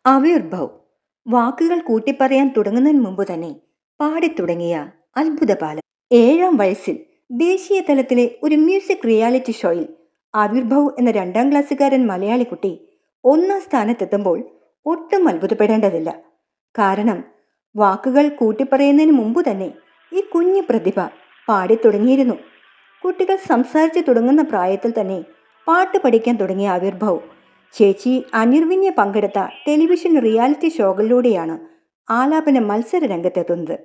ആവിർഭവ് വാക്കുകൾ കൂട്ടിപ്പറയാൻ തുടങ്ങുന്നതിന് മുമ്പ് തന്നെ പാടിത്തുടങ്ങിയ അത്ഭുത ബാലൻ. 7-ാം വയസ്സിൽ ദേശീയ തലത്തിലെ ഒരു മ്യൂസിക് റിയാലിറ്റി ഷോയിൽ ആവിർഭവ് എന്ന 2-ാം ക്ലാസ്സുകാരൻ മലയാളി കുട്ടി 1-ാം സ്ഥാനത്തെത്തുമ്പോൾ ഒട്ടും അത്ഭുതപ്പെടേണ്ടതില്ല. കാരണം വാക്കുകൾ കൂട്ടിപ്പറയുന്നതിന് മുമ്പ് തന്നെ ഈ കുഞ്ഞു പ്രതിഭ പാടിത്തുടങ്ങിയിരുന്നു. കുട്ടികൾ സംസാരിച്ചു തുടങ്ങുന്ന പ്രായത്തിൽ തന്നെ പാട്ട് പഠിക്കാൻ തുടങ്ങിയ ആവിർഭവ് ചേച്ചി അനിർവിന്യ പങ്കെടുത്ത ടെലിവിഷൻ റിയാലിറ്റി ഷോകളിലൂടെയാണ് ആലാപന മത്സര രംഗത്തെത്തുന്നത്.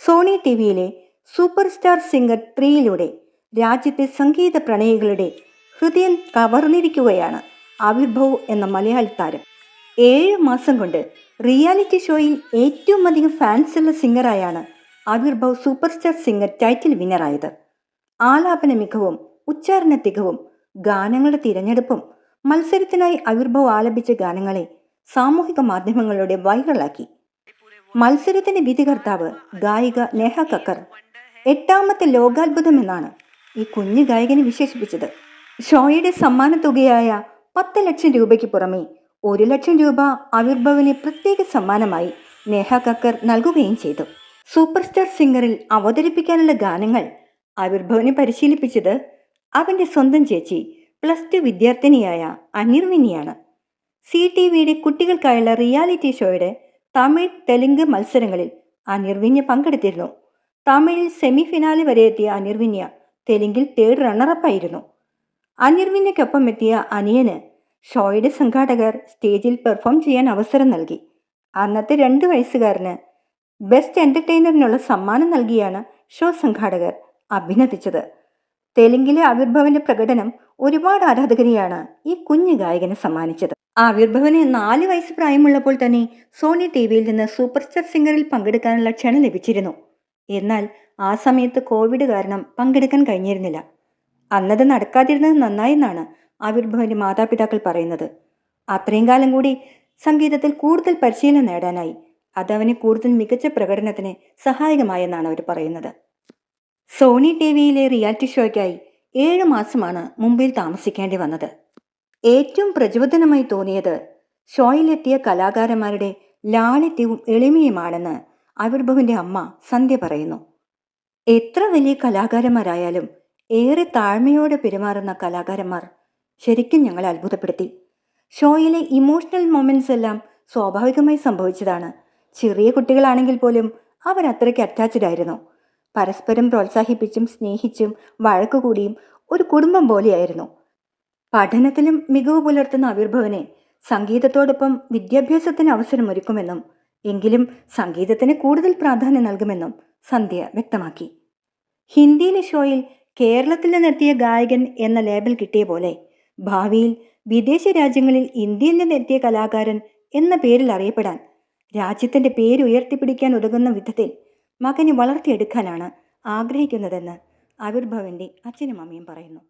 സോണി ടിവിയിലെ സൂപ്പർ സ്റ്റാർ സിംഗർ 3യിലൂടെ രാജ്യത്തെ സംഗീത പ്രണയികളുടെ ഹൃദയം കവർന്നിരിക്കുകയാണ് ആവിർഭവ് എന്ന മലയാളി താരം. 7 മാസം കൊണ്ട് റിയാലിറ്റി ഷോയിൽ ഏറ്റവും അധികം ഫാൻസുള്ള സിംഗറായാണ് Avirbhav super star singer title വിന്നറായത്. ആലാപന മികവും ഉച്ചാരണ തികവും ഗാനങ്ങളുടെ തിരഞ്ഞെടുപ്പും മത്സരത്തിനായി ആവിർഭവ് ആലപിച്ച ഗാനങ്ങളെ സാമൂഹിക മാധ്യമങ്ങളിലൂടെ വൈറലാക്കി. മത്സരത്തിന്റെ വിധികർത്താവ് ഗായിക നേഹ കക്കർ 8ാമത്തെ ലോകാത്ഭുതം എന്നാണ് ഈ കുഞ്ഞു ഗായകനെ വിശേഷിപ്പിച്ചത്. ഷോയുടെ സമ്മാന തുകയായ 10 ലക്ഷം രൂപയ്ക്ക് പുറമെ 1 ലക്ഷം രൂപ ആവിർഭവിന് പ്രത്യേക സമ്മാനമായി നേഹ കക്കർ നൽകുകയും ചെയ്തു. സൂപ്പർ സ്റ്റാർ സിംഗറിൽ അവതരിപ്പിക്കാനുള്ള ഗാനങ്ങൾ ആവിർഭവിനെ പരിശീലിപ്പിച്ചത് അവന്റെ സ്വന്തം ചേച്ചി +2 വിദ്യാർത്ഥിനിയായ അനിർവിനിയാണ്. CTVയുടെ കുട്ടികൾക്കായുള്ള റിയാലിറ്റി ഷോയുടെ തമിഴ് തെലുങ്ക് മത്സരങ്ങളിൽ അനിർവിന്യ പങ്കെടുത്തിരുന്നു. തമിഴിൽ സെമി ഫിനാലെ വരെ എത്തിയ അനിർവിന്യ തെലുങ്കിൽ 3rd റണ്ണറപ്പായിരുന്നു. അനിർവിന്യക്കൊപ്പം എത്തിയ അനിയന് ഷോയുടെ സംഘാടകർ സ്റ്റേജിൽ പെർഫോം ചെയ്യാൻ അവസരം നൽകി. അന്നത്തെ 2 വയസ്സുകാരന് ബെസ്റ്റ് എന്റർടൈനറിനുള്ള സമ്മാനം നൽകിയാണ് ഷോ സംഘാടകർ അഭിനന്ദിച്ചത്. തെലുങ്കിലെ ആവിർഭവിന്റെ പ്രകടനം ഒരുപാട് ആരാധകരെയാണ് ഈ കുഞ്ഞു ഗായകന് സമ്മാനിച്ചത്. ആവിർഭവിന് 4 വയസ്സ് പ്രായമുള്ളപ്പോൾ തന്നെ സോണി ടിവിയിൽ നിന്ന് സൂപ്പർ സ്റ്റാർ സിംഗറിൽ പങ്കെടുക്കാനുള്ള ക്ഷണം ലഭിച്ചിരുന്നു. എന്നാൽ ആ സമയത്ത് കോവിഡ് കാരണം പങ്കെടുക്കാൻ കഴിഞ്ഞിരുന്നില്ല. അന്നത് നടക്കാതിരുന്നത് നന്നായെന്നാണ് ആവിർഭവിന്റെ മാതാപിതാക്കൾ പറയുന്നത്. അത്രയും കാലം കൂടി സംഗീതത്തിൽ കൂടുതൽ പരിശീലനം നേടാനായി അതവന് കൂടുതൽ മികച്ച പ്രകടനത്തിന് സഹായകമായെന്നാണ് അവർ പറയുന്നത്. സോണി ടിവിയിലെ റിയാലിറ്റി ഷോയ്ക്കായി 7 മാസമാണ് മുംബൈയിൽ താമസിക്കേണ്ടി വന്നത്. ഏറ്റവും പ്രചോദനമായി തോന്നിയത് ഷോയിലെത്തിയ കലാകാരന്മാരുടെ ലാളിത്യവും എളിമയുമാണെന്ന് ആവിർഭവിന്റെ അമ്മ സന്ധ്യ പറയുന്നു. എത്ര വലിയ കലാകാരന്മാരായാലും ഏറെ താഴ്മയോടെ പെരുമാറുന്ന കലാകാരന്മാർ ശരിക്കും ഞങ്ങളെ അത്ഭുതപ്പെടുത്തി. ഷോയിലെ ഇമോഷണൽ മൊമെന്റ്സ് എല്ലാം സ്വാഭാവികമായി സംഭവിച്ചതാണ്. ചെറിയ കുട്ടികളാണെങ്കിൽ പോലും അവരത്രയ്ക്ക് അറ്റാച്ച്ഡ് ആയിരുന്നു. പരസ്പരം പ്രോത്സാഹിപ്പിച്ചും സ്നേഹിച്ചും വഴക്കുകൂടിയും ഒരു കുടുംബം പോലെയായിരുന്നു. പഠനത്തിലും മികവ് പുലർത്തുന്ന ആവിർഭവിനെ സംഗീതത്തോടൊപ്പം വിദ്യാഭ്യാസത്തിന് അവസരമൊരുക്കുമെന്നും എങ്കിലും സംഗീതത്തിന് കൂടുതൽ പ്രാധാന്യം നൽകുമെന്നും സന്ധ്യ വ്യക്തമാക്കി. ഹിന്ദിയിലെ ഷോയിൽ കേരളത്തിൽ നിന്നെത്തിയ ഗായകൻ എന്ന ലേബൽ കിട്ടിയ പോലെ ഭാവിയിൽ വിദേശ രാജ്യങ്ങളിൽ ഇന്ത്യയിൽ നിന്നെത്തിയ കലാകാരൻ എന്ന പേരിൽ അറിയപ്പെടാൻ, രാജ്യത്തിന്റെ പേര് ഉയർത്തിപ്പിടിക്കാൻ ഉതകുന്ന വിധത്തിൽ മകനെ വളർത്തിയെടുക്കാനാണ് ആഗ്രഹിക്കുന്നതെന്ന് ആവിർഭവിന്റെ അച്ഛനും അമ്മയും പറയുന്നു.